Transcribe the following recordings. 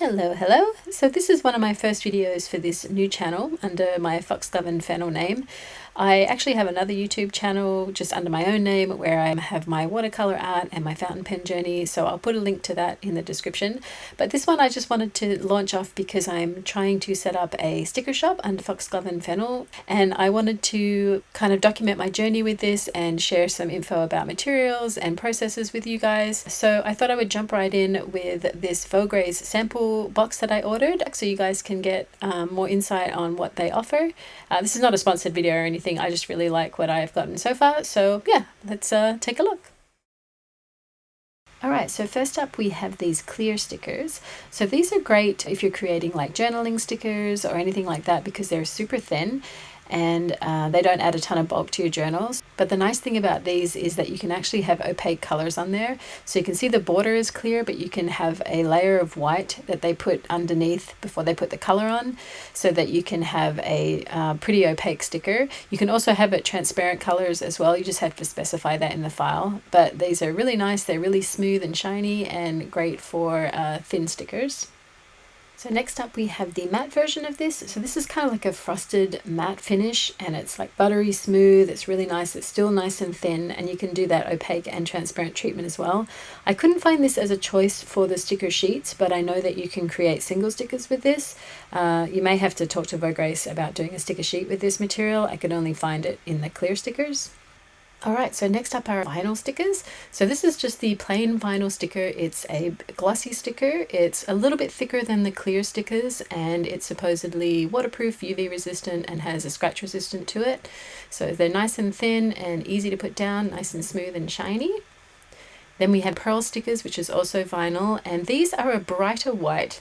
Hello. So this is one of my first videos for this new channel under my Foxglove and Fennel name. I actually have another YouTube channel just under my own name where I have my watercolor art and my fountain pen journey, so I'll put a link to that in the description. But this one I just wanted to launch off because I'm trying to set up a sticker shop under Foxglove and Fennel, and I wanted to kind of document my journey with this and share some info about materials and processes with you guys. So I thought I would jump right in with this Vograce sample box that I ordered so you guys can get more insight on what they offer. This is not a sponsored video or anything. I just really like what I've gotten so far. So yeah, let's take a look. Alright, so first up we have these clear stickers. So these are great if you're creating like journaling stickers or anything like that because they're super thin and they don't add a ton of bulk to your journals. But the nice thing about these is that you can actually have opaque colors on there. So you can see the border is clear, but you can have a layer of white that they put underneath before they put the color on so that you can have a pretty opaque sticker. You can also have it transparent colors as well. You just have to specify that in the file. But these are really nice. They're really smooth and shiny and great for thin stickers. So next up we have the matte version of this. So this is kind of like a frosted matte finish and it's like buttery smooth. It's really nice. It's still nice and thin and you can do that opaque and transparent treatment as well. I couldn't find this as a choice for the sticker sheets, but I know that you can create single stickers with this. You may have to talk to Vograce about doing a sticker sheet with this material. I could only find it in the clear stickers. Alright, so next up are vinyl stickers. So this is just the plain vinyl sticker. It's a glossy sticker. It's a little bit thicker than the clear stickers and it's supposedly waterproof, UV resistant and has a scratch resistant to it. So they're nice and thin and easy to put down, nice and smooth and shiny. Then we have pearl stickers, which is also vinyl, and these are a brighter white.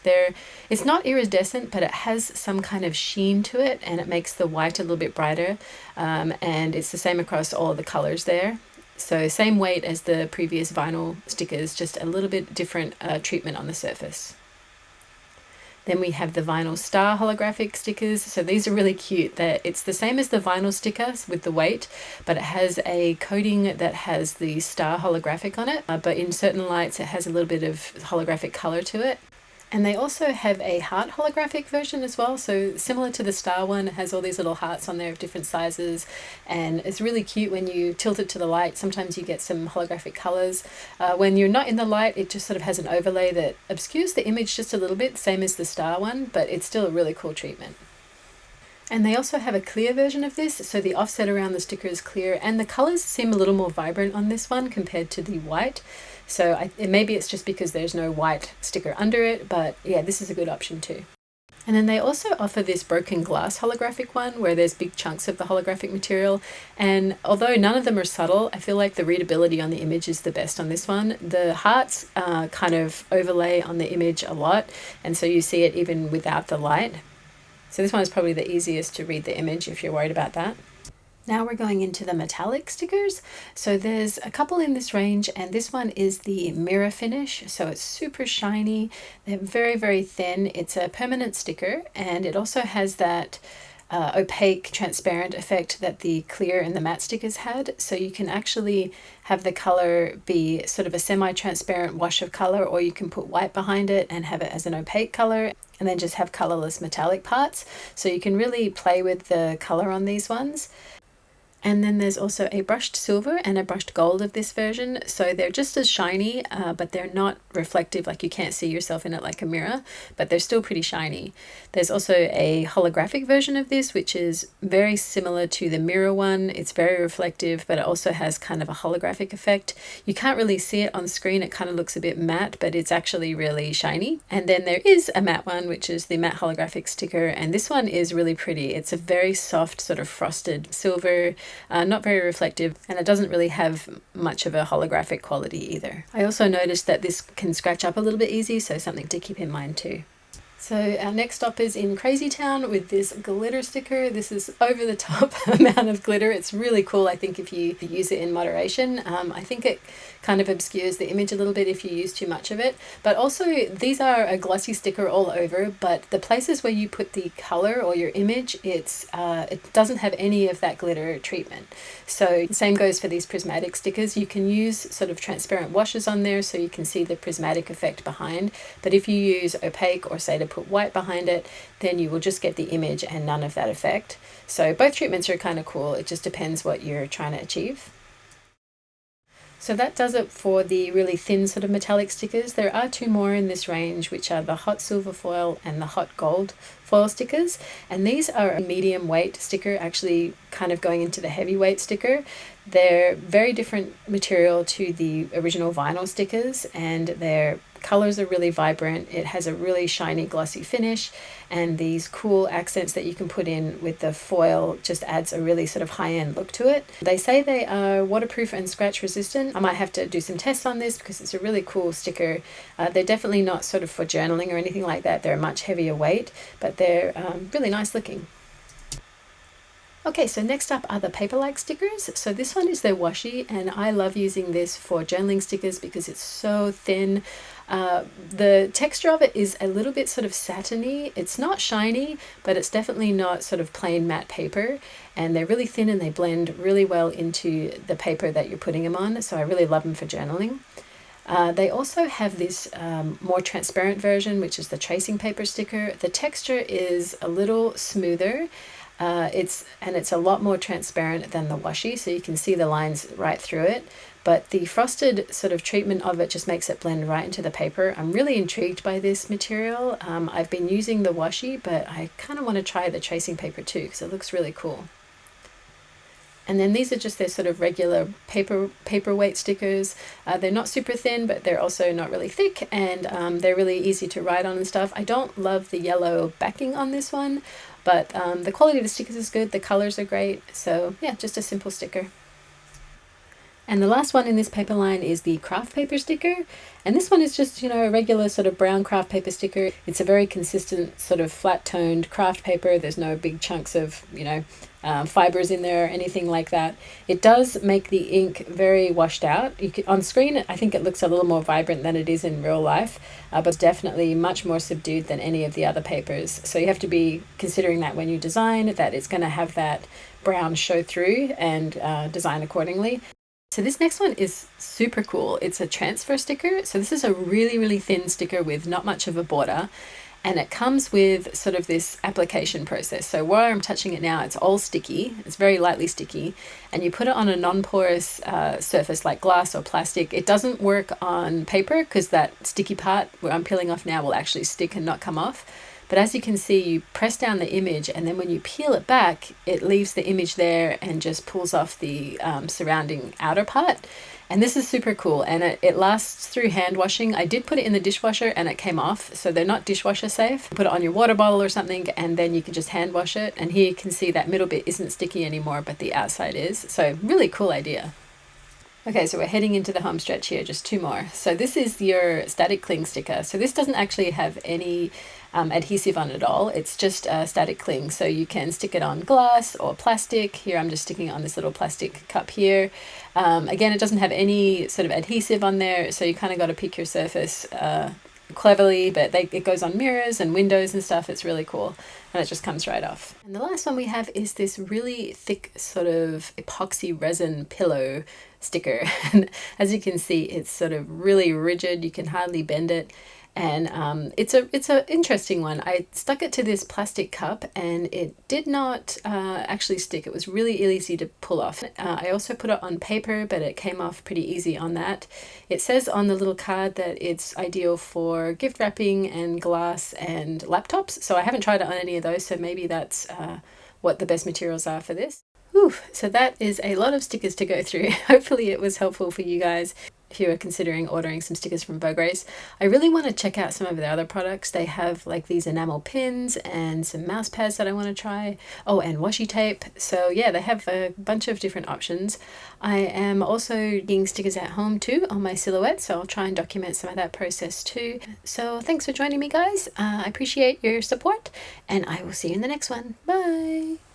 It's not iridescent, but it has some kind of sheen to it, and it makes the white a little bit brighter, and it's the same across all of the colors there. So same weight as the previous vinyl stickers, just a little bit different treatment on the surface. Then we have the vinyl star holographic stickers. So these are really cute. It's the same as the vinyl sticker with the weight, but it has a coating that has the star holographic on it. But in certain lights, it has a little bit of holographic color to it. And they also have a heart holographic version as well. So similar to the star one, it has all these little hearts on there of different sizes. And it's really cute when you tilt it to the light. Sometimes you get some holographic colors. When you're not in the light, it just sort of has an overlay that obscures the image just a little bit, same as the star one, but it's still a really cool treatment. And they also have a clear version of this, so the offset around the sticker is clear and the colors seem a little more vibrant on this one compared to the white. So maybe it's just because there's no white sticker under it, but yeah, this is a good option too. And then they also offer this broken glass holographic one where there's big chunks of the holographic material. And although none of them are subtle, I feel like the readability on the image is the best on this one. The hearts kind of overlay on the image a lot, and so you see it even without the light. So this one is probably the easiest to read the image if you're worried about that. Now we're going into the metallic stickers. So there's a couple in this range and this one is the mirror finish. So it's super shiny. They're very, very thin. It's a permanent sticker and it also has that opaque transparent effect that the clear and the matte stickers had. So you can actually have the color be sort of a semi-transparent wash of color, or you can put white behind it and have it as an opaque color and then just have colorless metallic parts. So you can really play with the color on these ones. And then there's also a brushed silver and a brushed gold of this version. So they're just as shiny, but they're not reflective, like you can't see yourself in it like a mirror, but they're still pretty shiny. There's also a holographic version of this, which is very similar to the mirror one. It's very reflective, but it also has kind of a holographic effect. You can't really see it on screen. It kind of looks a bit matte, but it's actually really shiny. And then there is a matte one, which is the matte holographic sticker. And this one is really pretty. It's a very soft sort of frosted silver, not very reflective, and it doesn't really have much of a holographic quality either. I also noticed that this can scratch up a little bit easy, so something to keep in mind too. So our next stop is in Crazy Town with this glitter sticker. This is over the top amount of glitter. It's really cool, I think, if you use it in moderation. I think it kind of obscures the image a little bit if you use too much of it. But also, these are a glossy sticker all over, but the places where you put the color or your image, it doesn't have any of that glitter treatment. So the same goes for these prismatic stickers. You can use sort of transparent washes on there so you can see the prismatic effect behind. But if you use opaque or say to put white behind it, then you will just get the image and none of that effect. So both treatments are kind of cool. It just depends what you're trying to achieve. So that does it for the really thin sort of metallic stickers. There are two more in this range, which are the hot silver foil and the hot gold foil stickers. And these are a medium weight sticker, actually kind of going into the heavyweight sticker. They're very different material to the original vinyl stickers, and their colors are really vibrant. It has a really shiny glossy finish, and these cool accents that you can put in with the foil just adds a really sort of high-end look to it. They say they are waterproof and scratch resistant. I might have to do some tests on this because it's a really cool sticker. They're definitely not sort of for journaling or anything like that. They're a much heavier weight, but they're really nice looking. Okay, so next up are the paper-like stickers. So this one is their washi, and I love using this for journaling stickers because it's so thin. The texture of it is a little bit sort of satiny. It's not shiny, but it's definitely not sort of plain matte paper. And they're really thin and they blend really well into the paper that you're putting them on. So I really love them for journaling. They also have this more transparent version, which is the tracing paper sticker. The texture is a little smoother. It's a lot more transparent than the washi, so you can see the lines right through it. But the frosted sort of treatment of it just makes it blend right into the paper. I'm really intrigued by this material. I've been using the washi, but I kind of want to try the tracing paper too because it looks really cool. And then these are just their sort of regular paperweight stickers. They're not super thin, but they're also not really thick, and they're really easy to write on and stuff. I don't love the yellow backing on this one, but the quality of the stickers is good. The colors are great. So yeah, just a simple sticker. And the last one in this paper line is the craft paper sticker. And this one is just, a regular sort of brown craft paper sticker. It's a very consistent sort of flat toned craft paper. There's no big chunks of, fibers in there or anything like that. It does make the ink very washed out. On screen, I think it looks a little more vibrant than it is in real life, but it's definitely much more subdued than any of the other papers. So you have to be considering that when you design, that it's going to have that brown show through, and design accordingly. So this next one is super cool. It's a transfer sticker. So this is a really, really thin sticker with not much of a border. And it comes with sort of this application process. So where I'm touching it now, it's all sticky. It's very lightly sticky. And you put it on a non-porous surface like glass or plastic. It doesn't work on paper because that sticky part where I'm peeling off now will actually stick and not come off. But as you can see, you press down the image, and then when you peel it back, it leaves the image there and just pulls off the surrounding outer part. And this is super cool, and it lasts through hand washing. I did put it in the dishwasher and it came off, so they're not dishwasher safe. Put it on your water bottle or something, and then you can just hand wash it. And here you can see that middle bit isn't sticky anymore, but the outside is. So really cool idea. Okay, so we're heading into the home stretch here, just two more. So this is your static cling sticker. So this doesn't actually have any adhesive on it at all. It's just static cling. So you can stick it on glass or plastic. Here I'm just sticking it on this little plastic cup here. Again, it doesn't have any sort of adhesive on there, so you kind of got to pick your surface cleverly, but it goes on mirrors and windows and stuff. It's really cool, and it just comes right off. And the last one we have is this really thick sort of epoxy resin pillow sticker. And as you can see, it's sort of really rigid. You can hardly bend it. And it's a interesting one. I stuck it to this plastic cup and it did not actually stick. It was really easy to pull off. I also put it on paper, but it came off pretty easy on that. It says on the little card that it's ideal for gift wrapping and glass and laptops. So I haven't tried it on any of those, so maybe that's what the best materials are for this. Whew, so that is a lot of stickers to go through. Hopefully it was helpful for you guys if you are considering ordering some stickers from Vograce. I really want to check out some of their other products. They have like these enamel pins and some mouse pads that I want to try. Oh, and washi tape. So yeah, they have a bunch of different options. I am also getting stickers at home too on my silhouette, so I'll try and document some of that process too. So thanks for joining me, guys. I appreciate your support, and I will see you in the next one. Bye!